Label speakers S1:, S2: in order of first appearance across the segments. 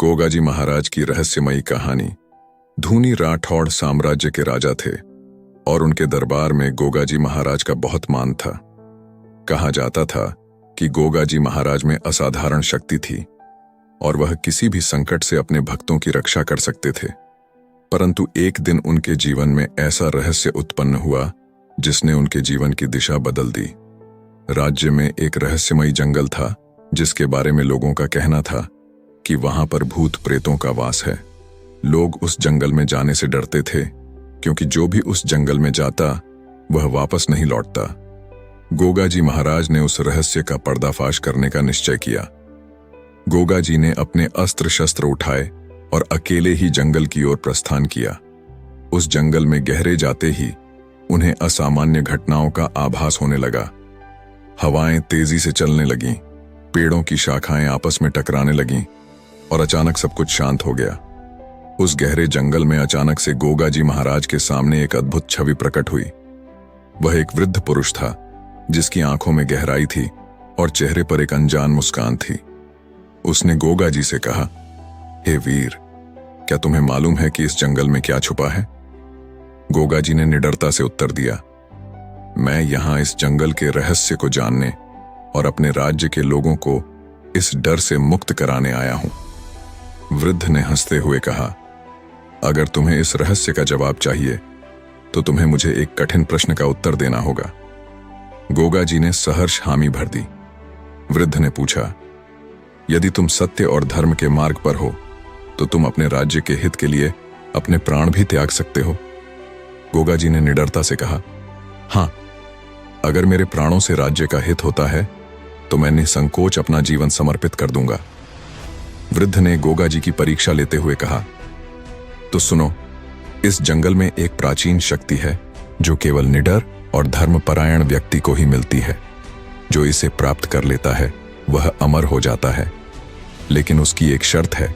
S1: गोगाजी महाराज की रहस्यमयी कहानी। धूनी राठौड़ साम्राज्य के राजा थे और उनके दरबार में गोगाजी महाराज का बहुत मान था। कहा जाता था कि गोगाजी महाराज में असाधारण शक्ति थी और वह किसी भी संकट से अपने भक्तों की रक्षा कर सकते थे। परंतु एक दिन उनके जीवन में ऐसा रहस्य उत्पन्न हुआ जिसने उनके जीवन की दिशा बदल दी। राज्य में एक रहस्यमयी जंगल था जिसके बारे में लोगों का कहना था कि वहां पर भूत प्रेतों का वास है। लोग उस जंगल में जाने से डरते थे क्योंकि जो भी उस जंगल में जाता वह वापस नहीं लौटता। गोगाजी महाराज ने उस रहस्य का पर्दाफाश करने का निश्चय किया। गोगाजी ने अपने अस्त्र शस्त्र उठाए और अकेले ही जंगल की ओर प्रस्थान किया। उस जंगल में गहरे जाते ही उन्हें असामान्य घटनाओं का आभास होने लगा। हवाएं तेजी से चलने लगीं, पेड़ों की शाखाएं आपस में टकराने लगीं और अचानक सब कुछ शांत हो गया। उस गहरे जंगल में अचानक से गोगाजी महाराज के सामने एक अद्भुत छवि प्रकट हुई। वह एक वृद्ध पुरुष था जिसकी आंखों में गहराई थी और चेहरे पर एक अनजान मुस्कान थी। उसने गोगाजी से कहा, हे वीर, क्या तुम्हें मालूम है कि इस जंगल में क्या छुपा है? गोगाजी ने निडरता से उत्तर दिया, मैं यहां इस जंगल के रहस्य को जानने और अपने राज्य के लोगों को इस डर से मुक्त कराने आया हूं। वृद्ध ने हंसते हुए कहा, अगर तुम्हें इस रहस्य का जवाब चाहिए तो तुम्हें मुझे एक कठिन प्रश्न का उत्तर देना होगा। गोगाजी ने सहर्ष हामी भर दी। वृद्ध ने पूछा, यदि तुम सत्य और धर्म के मार्ग पर हो तो तुम अपने राज्य के हित के लिए अपने प्राण भी त्याग सकते हो। गोगाजी ने निडरता से कहा, हाँ, अगर मेरे प्राणों से राज्य का हित होता है तो मैं निसंकोच अपना जीवन समर्पित कर दूंगा। वृद्ध ने गोगाजी की परीक्षा लेते हुए कहा, तो सुनो, इस जंगल में एक प्राचीन शक्ति है जो केवल निडर और धर्मपरायण व्यक्ति को ही मिलती है। जो इसे प्राप्त कर लेता है वह अमर हो जाता है, लेकिन उसकी एक शर्त है,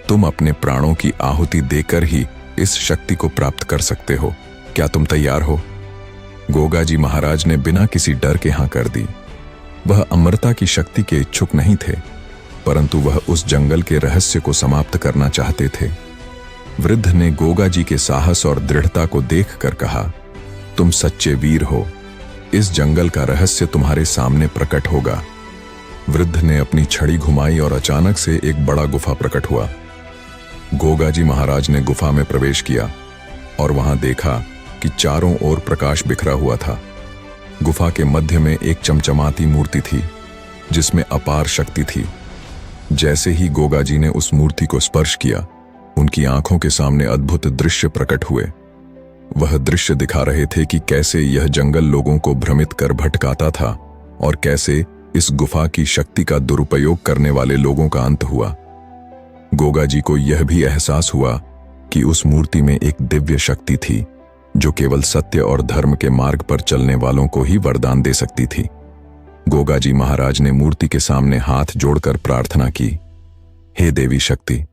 S1: तुम अपने प्राणों की आहुति देकर ही इस शक्ति को प्राप्त कर सकते हो। क्या तुम तैयार हो? गोगाजी महाराज ने बिना किसी डर के हाँ कर दी। वह अमरता की शक्ति के इच्छुक नहीं थे, परंतु वह उस जंगल के रहस्य को समाप्त करना चाहते थे। वृद्ध ने गोगाजी के साहस और दृढ़ता को देखकर कहा, तुम सच्चे वीर हो, इस जंगल का रहस्य तुम्हारे सामने प्रकट होगा। वृद्ध ने अपनी छड़ी घुमाई और अचानक से एक बड़ा गुफा प्रकट हुआ। गोगाजी महाराज ने गुफा में प्रवेश किया और वहां देखा कि चारों ओर प्रकाश बिखरा हुआ था। गुफा के मध्य में एक चमचमाती मूर्ति थी जिसमें अपार शक्ति थी। जैसे ही गोगाजी ने उस मूर्ति को स्पर्श किया, उनकी आंखों के सामने अद्भुत दृश्य प्रकट हुए। वह दृश्य दिखा रहे थे कि कैसे यह जंगल लोगों को भ्रमित कर भटकाता था और कैसे इस गुफा की शक्ति का दुरुपयोग करने वाले लोगों का अंत हुआ। गोगाजी को यह भी एहसास हुआ कि उस मूर्ति में एक दिव्य शक्ति थी जो केवल सत्य और धर्म के मार्ग पर चलने वालों को ही वरदान दे सकती थी। गोगाजी महाराज ने मूर्ति के सामने हाथ जोड़कर प्रार्थना की, हे देवी शक्ति,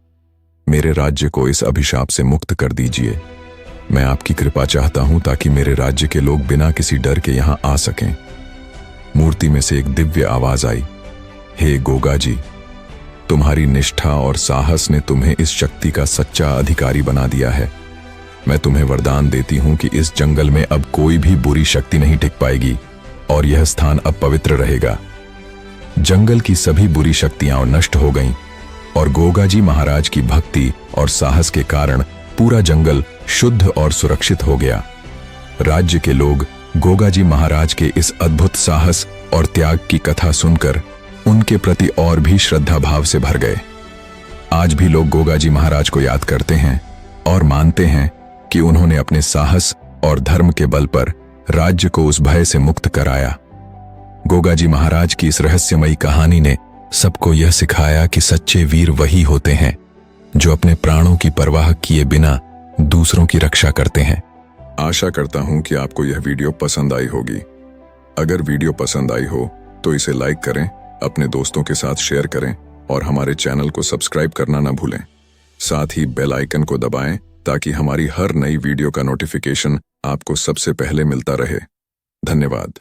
S1: मेरे राज्य को इस अभिशाप से मुक्त कर दीजिए। मैं आपकी कृपा चाहता हूं ताकि मेरे राज्य के लोग बिना किसी डर के यहां आ सकें। मूर्ति में से एक दिव्य आवाज आई, हे गोगाजी, तुम्हारी निष्ठा और साहस ने तुम्हें इस शक्ति का सच्चा अधिकारी बना दिया है। मैं तुम्हें वरदान देती हूं कि इस जंगल में अब कोई भी बुरी शक्ति नहीं टिक पाएगी और यह स्थान अब पवित्र रहेगा। जंगल की सभी बुरी शक्तियां नष्ट हो गईं और गोगाजी महाराज की भक्ति और साहस के कारण पूरा जंगल शुद्ध और सुरक्षित हो गया। राज्य के लोग गोगाजी महाराज के इस अद्भुत साहस और त्याग की कथा सुनकर उनके प्रति और भी श्रद्धा भाव से भर गए। आज भी लोग गोगाजी महाराज को याद करते हैं और मानते हैं कि उन्होंने अपने साहस और धर्म के बल पर राज्य को उस भय से मुक्त कराया। गोगाजी महाराज की इस रहस्यमयी कहानी ने सबको यह सिखाया कि सच्चे वीर वही होते हैं जो अपने प्राणों की परवाह किए बिना दूसरों की रक्षा करते हैं। आशा करता हूं कि आपको यह वीडियो पसंद आई होगी। अगर वीडियो पसंद आई हो तो इसे लाइक करें, अपने दोस्तों के साथ शेयर करें और हमारे चैनल को सब्सक्राइब करना न भूलें। साथ ही बेल आइकन को दबाएं ताकि हमारी हर नई वीडियो का नोटिफिकेशन आपको सबसे पहले मिलता रहे। धन्यवाद।